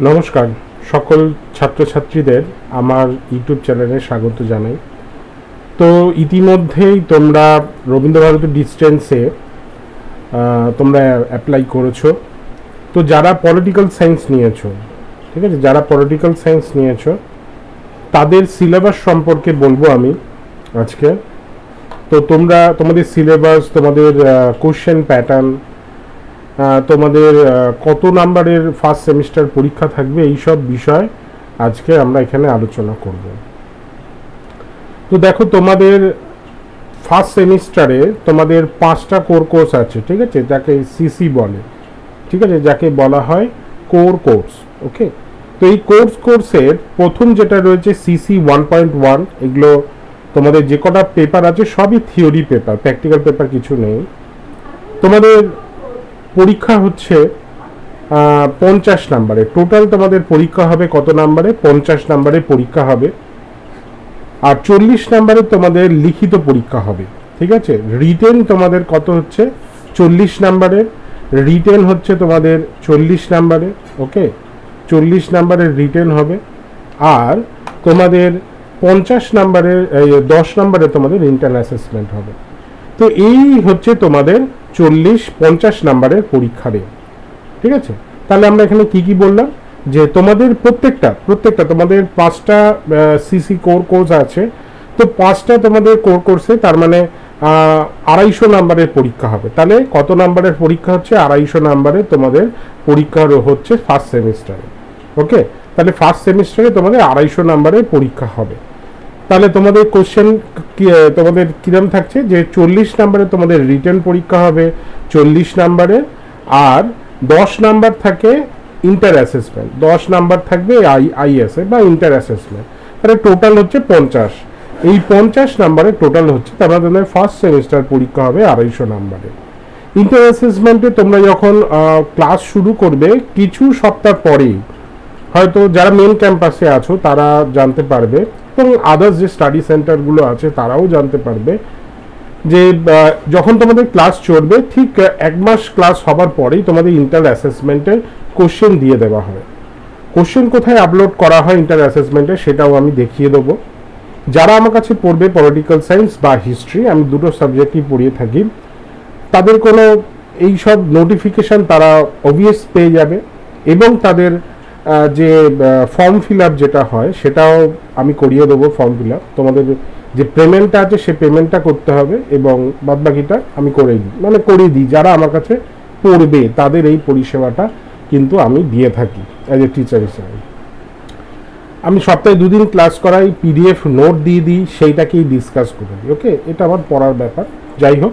নমস্কার সকল ছাত্রছাত্রীদের আমার ইউটিউব চ্যানেলে স্বাগত জানাই। তো ইতিমধ্যেই তোমরা রবীন্দ্রভারতী ডিস্টেন্সে তোমরা অ্যাপ্লাই করেছো। তো যারা পলিটিক্যাল সায়েন্স নিয়েছো, ঠিক আছে, যারা পলিটিক্যাল সায়েন্স নিয়েছো তাদের সিলেবাস সম্পর্কে বলবো আমি আজকে। তো তোমাদের সিলেবাস, তোমাদের কোশ্চেন প্যাটার্ন, তোমাদের কত নাম্বারের ফার্স্ট সেমিস্টার পরীক্ষা থাকবে, এই সব বিষয় আজকে আমরা এখানে আলোচনা করব। তো দেখো, তোমাদের ফার্স্ট সেমিস্টারে তোমাদের 5টা কোর কোর্স আছে, ঠিক আছে, যাকে সিসি বলে, ঠিক আছে, যাকে বলা হয় কোর কোর্স। ওকে, তো এই কোর্সের প্রথম যেটা রয়েছে সিসি 1.1, এগুলো তোমাদের যে কটা পেপার আছে সবই থিওরি পেপার, প্র্যাকটিক্যাল পেপার কিছু নেই। তোমাদের পরীক্ষা হচ্ছে 50 নাম্বারে, টোটাল তোমাদের পরীক্ষা হবে কত নাম্বারে? 50 নাম্বারে পরীক্ষা হবে। আর 40 নাম্বারে তোমাদের লিখিত পরীক্ষা হবে, ঠিক আছে। রিটেন তোমাদের কত হচ্ছে? 40 নাম্বারের রিটেন হচ্ছে তোমাদের 40 নাম্বারে। ওকে, 40 নাম্বারের রিটেন হবে। আর তোমাদের 50 নাম্বারের 10 নাম্বারে তোমাদের ইন্টার্ন অ্যাসেসমেন্ট হবে। তো এই হচ্ছে তোমাদের 40-50 নাম্বারের পরীক্ষা রে, ঠিক আছে। তাহলে আমরা এখানে কি কি বললাম, যে তোমাদের প্রত্যেকটা তোমাদের 5টা সিসি কোর কোর্স আছে। তো 5টা তোমাদের কোর কোর্সে তার মানে 250 নাম্বারের পরীক্ষা হবে। তাহলে কত নাম্বারের পরীক্ষা হচ্ছে? 250 নাম্বারে তোমাদের পরীক্ষা হচ্ছে ফার্স্ট সেমিস্টারে। ওকে, তাহলে ফার্স্ট সেমিস্টারে তোমাদের 250 নাম্বারের পরীক্ষা হবে। তাহলে তোমাদের কোশ্চেন তোমাদের কিরম থাকছে, যে 40 নাম্বারে তোমাদের রিটেন পরীক্ষা হবে 40 নাম্বারে, আর 10 নাম্বার থাকে ইন্টার অ্যাসেসমেন্ট, 10 নাম্বার থাকবে আইএসএ বা ইন্টার অ্যাসেসমেন্ট। তাহলে টোটাল হচ্ছে 50। এই 50 নাম্বারে টোটাল হচ্ছে, তারপরে তোমাদের ফার্স্ট সেমিস্টার পরীক্ষা হবে 250 নাম্বারে। ইন্টার অ্যাসেসমেন্টে তোমরা যখন ক্লাস শুরু করবে কিছু সপ্তাহ পরেই, হয়তো যারা মেন ক্যাম্পাসে আছো তারা জানতে পারবে, এবং আদার্স যে স্টাডি সেন্টারগুলো আছে তারাও জানতে পারবে, যে যখন তোমাদের ক্লাস চলবে ঠিক 1 মাস ক্লাস হবার পরেই তোমাদের ইন্টার অ্যাসেসমেন্টের কোশ্চেন দিয়ে দেওয়া হয়। কোশ্চেন কোথায় আপলোড করা হয় ইন্টার অ্যাসেসমেন্টে সেটাও আমি দেখিয়ে দেবো। যারা আমার কাছে পড়বে পলিটিক্যাল সায়েন্স বা হিস্ট্রি, আমি দুটো সাবজেক্টই পড়িয়ে থাকি, তাদের কোনো এই সব নোটিফিকেশান তারা অবভিয়াস পেয়ে যাবে। এবং তাদের যে ফর্ম ফিল আপ যেটা হয় সেটাও আমি করিয়ে দেবো। ফর্ম ফিল আপ তোমাদের যে পেমেন্টটা আছে সে পেমেন্টটা করতে হবে, এবং বাদবাকিটা আমি করিয়ে দিই। যারা আমার কাছে পড়বে তাদের এই পরিষেবাটা কিন্তু আমি দিয়ে থাকি অ্যাজ এ টিচার হিসেবে। আমি সপ্তাহে 2 দিন ক্লাস করাই, পিডিএফ নোট দিয়ে দিই, সেইটাকেই ডিসকাস করে দিই। ওকে, এটা আমার পড়ার ব্যাপার। যাই হোক,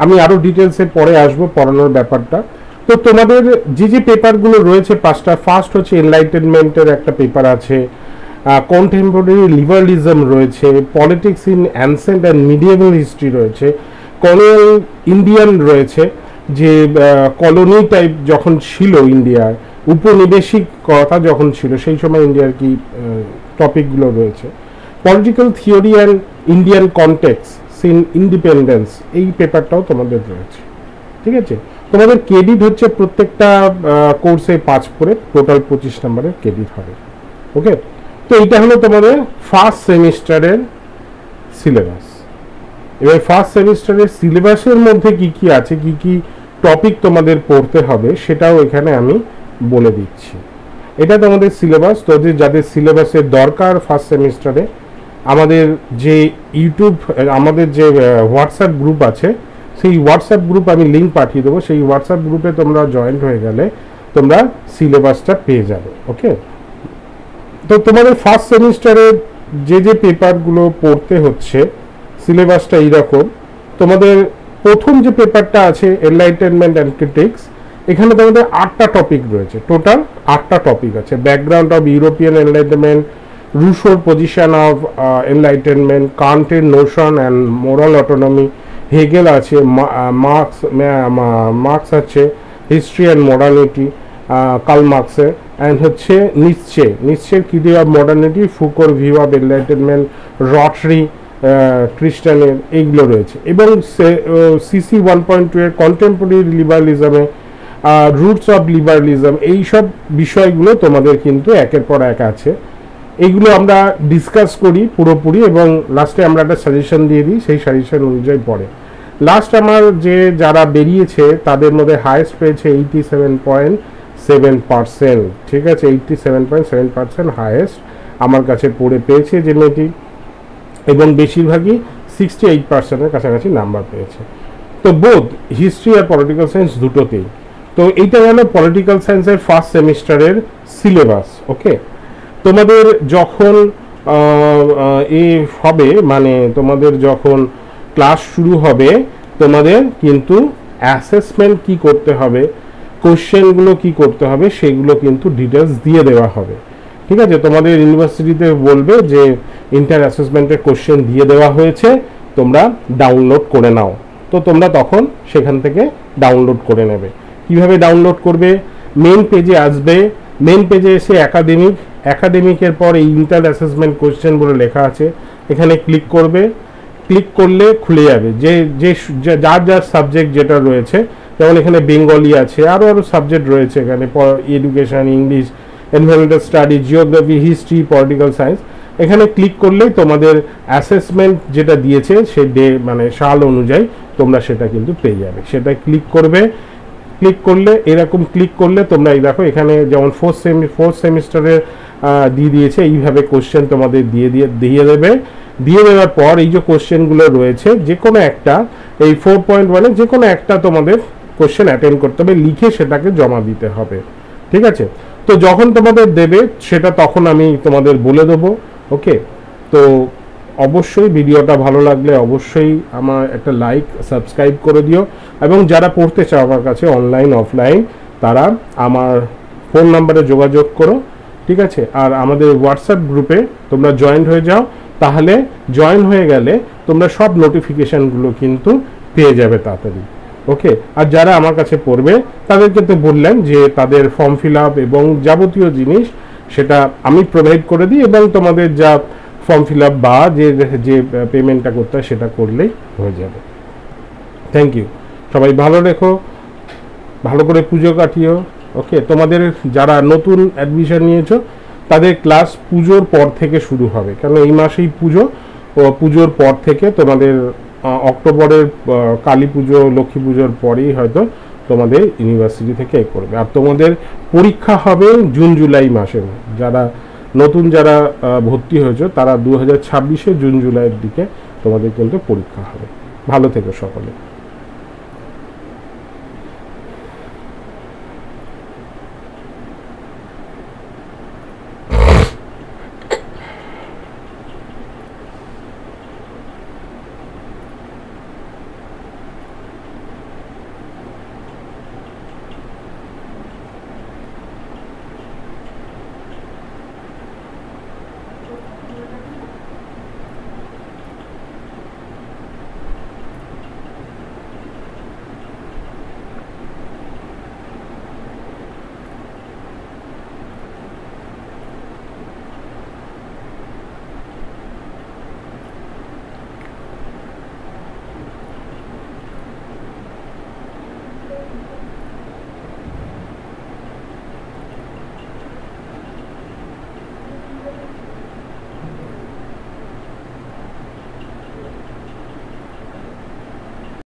আমি আরও ডিটেলসে পরে আসবো পড়ানোর ব্যাপারটা। তো তোমাদের যে পেপারগুলো রয়েছে 5টা, ফার্স্ট হচ্ছে এনলাইটেনমেন্টের একটা পেপার আছে, কন্টেম্পোরারি লিবারালিজম রয়েছে, politics in ancient and medieval history রয়েছে, কলোনিয়াল ইন্ডিয়ান রয়েছে, যে কলোনি টাইপ যখন ছিল ইন্ডিয়ার, উপনিবেশিকতা যখন ছিল সেই সময় ইন্ডিয়ার কি টপিকগুলো রয়েছে, political theory and Indian context since independence, এই পেপারটাও তোমাদের রয়েছে, ঠিক আছে। তোমাদের ক্রেডিট হচ্ছে প্রত্যেকটা কোর্সে 5 করে, টোটাল 25 নাম্বারের ক্রেডিট হবে। ওকে, তো এইটা হলো তোমাদের ফার্স্ট সেমিস্টারের সিলেবাস। এবার ফার্স্ট সেমিস্টারের সিলেবাসের মধ্যে কি কি আছে, কি কি টপিক তোমাদের পড়তে হবে সেটাও এখানে আমি বলে দিচ্ছি। এটা তোমাদের সিলেবাস। তো যাদের সিলেবাসের দরকার ফার্স্ট সেমিস্টারে, আমাদের যে আমাদের যে হোয়াটসঅ্যাপ গ্রুপ আছে, সেই হোয়াটসঅ্যাপ গ্রুপ আমি লিঙ্ক পাঠিয়ে দেবো। সেই হোয়াটসঅ্যাপ গ্রুপে তোমরা জয়েন্ট হয়ে গেলে তোমরা সিলেবাসটা পেয়ে যাবে। ওকে, তো তোমাদের ফার্স্ট সেমিস্টারে যে পেপারগুলো পড়তে হচ্ছে, সিলেবাসটা এইরকম। তোমাদের প্রথম যে পেপারটা আছে এনলাইটেনমেন্ট অ্যান্ড ক্রিটিক্স, এখানে তোমাদের 8টা টপিক রয়েছে, টোটাল 8টা টপিক আছে। ব্যাকগ্রাউন্ড অফ ইউরোপিয়ান এনলাইটেনমেন্ট, রুশোর পজিশন অফ এনলাইটেনমেন্ট, কান্টের notion and moral autonomy, Hegel আছে, মার্কস আছে, হিস্ট্রি অ্যান্ড মডার্নিটি কার্ল মার্কসের, অ্যান্ড হচ্ছে নিশ্চের কিডি অফ মডার্নিটি, ফুকোর ভিউ অফ এনলাইটেনমেন্ট, রটরি খ্রিস্টানের, এইগুলো রয়েছে। এবং সিসি 1.2 এর কন্টেম্পোরারি লিবারালিজমে রুটস অফ লিবারালিজম, এইসব বিষয়গুলো তোমাদের কিন্তু একের পর এক আছে। এইগুলো আমরা ডিসকাস করি পুরোপুরি এবং লাস্টে আমরা একটা সাজেশন দিয়ে দিই, সেই সাজেশন অনুযায়ী পড়ে। লাস্ট আমার যে যারা বেরিয়েছে তাদের মধ্যে হাইয়েস্ট পেয়েছে 87.7%, ঠিক আছে, 87.7% হাইয়েস্ট আমার কাছে পড়ে পেয়েছে যে মেয়েটি, এবং বেশিরভাগই 68%-এর কাছাকাছি নাম্বার পেয়েছে। তো বোধ হিস্ট্রি আর পলিটিক্যাল সায়েন্স দুটোতেই। তো এইটা গেল পলিটিক্যাল সায়েন্সের ফার্স্ট সেমিস্টারের সিলেবাস। ওকে, তোমাদের যখন এ হবে, মানে তোমাদের যখন ক্লাস শুরু হবে, তোমাদের কিন্তু অ্যাসেসমেন্ট কি করতে হবে, কোশ্চেনগুলো কি করতে হবে, সেগুলো কিন্তু ডিটেলস দিয়ে দেওয়া হবে। ঠিক আছে, তোমাদের ইউনিভার্সিটিতে বলবে যে ইন্টার অ্যাসেসমেন্টের কোশ্চেন দিয়ে দেওয়া হয়েছে, তোমরা ডাউনলোড করে নাও। তো তোমরা তখন সেখান থেকে ডাউনলোড করে নেবে। কিভাবে ডাউনলোড করবে? মেন পেজে আসবে, মেন পেজে এসে একাডেমিকের পর এই ইন্টার অ্যাসেসমেন্ট কোশ্চেন বলে লেখা আছে, এখানে ক্লিক করবে। ক্লিক করলে খুলে যাবে যে যার যার সাবজেক্ট যেটা রয়েছে, যেমন এখানে বেঙ্গলি আছে, আরও সাবজেক্ট রয়েছে এখানে, education, English, environmental study, geography, history, political science. এখানে ক্লিক করলেই তোমাদের অ্যাসেসমেন্ট যেটা দিয়েছে সে মানে সাল অনুযায়ী তোমরা সেটা কিন্তু পেয়ে যাবে। সেটা ক্লিক করবে, ক্লিক করলে এরকম ক্লিক করলে তোমরা এই দেখো এখানে যেমন ফোর্থ সেমিস্টারে দিয়ে দিয়েছে, এইভাবে কোশ্চেন তোমাদের দিয়ে দেবে। দিয়ে দেওয়ার পর এই যে কোশ্চেনগুলো রয়েছে, যে কোনো একটা, এই 4.1-এ যে কোনো একটা তোমাদের কোশ্চেন অ্যাটেন্ড করতে হবে, লিখে সেটাকে জমা দিতে হবে। ঠিক আছে, তো যখন তোমাদের দেবে সেটা তখন আমি তোমাদের বলে দেবো। ওকে, তো অবশ্যই ভিডিওটা ভালো লাগলে অবশ্যই আমার একটা লাইক, সাবস্ক্রাইব করে দিও, এবং যারা পড়তে চাও আমার কাছে অনলাইন অফলাইন, তারা আমার ফোন নাম্বারে যোগাযোগ করো। ঠিক আছে, আর আমাদের হোয়াটসঅ্যাপ গ্রুপে তোমরা জয়েন হয়ে যাও, তাহলে জয়েন হয়ে গেলে তোমরা সব নোটিফিকেশানগুলো কিন্তু পেয়ে যাবে তাড়াতাড়ি। ওকে, আর যারা আমার কাছে পড়বে তাদেরকে তো বললাম যে তাদের ফর্ম ফিল আপ এবং যাবতীয় জিনিস সেটা আমি প্রোভাইড করে দিই, এবং তোমাদের যা ফর্ম ফিল আপ বা যে পেমেন্টটা করতে হয় সেটা করলেই হয়ে যাবে। থ্যাংক ইউ, সবাই ভালো রেখো, ভালো করে পুজো কাটিও। ওকে, তোমাদের যারা নতুন অ্যাডমিশন নিয়েছো তাদের ক্লাস পুজোর পর থেকে শুরু হবে, কারণ এই মাসেই পুজো, ও পুজোর পর থেকে তোমাদের অক্টোবরের কালী পুজো, লক্ষ্মী পুজোর পরেই হয়তো তোমাদের ইউনিভার্সিটি থেকে করবে। আর তোমাদের পরীক্ষা হবে জুন জুলাই মাসে। যারা নতুন যারা ভর্তি হয়েছে তারা 2026-এ জুন জুলাইয়ের দিকে তোমাদের কিন্তু পরীক্ষা হবে। ভালো থেকো সকলে।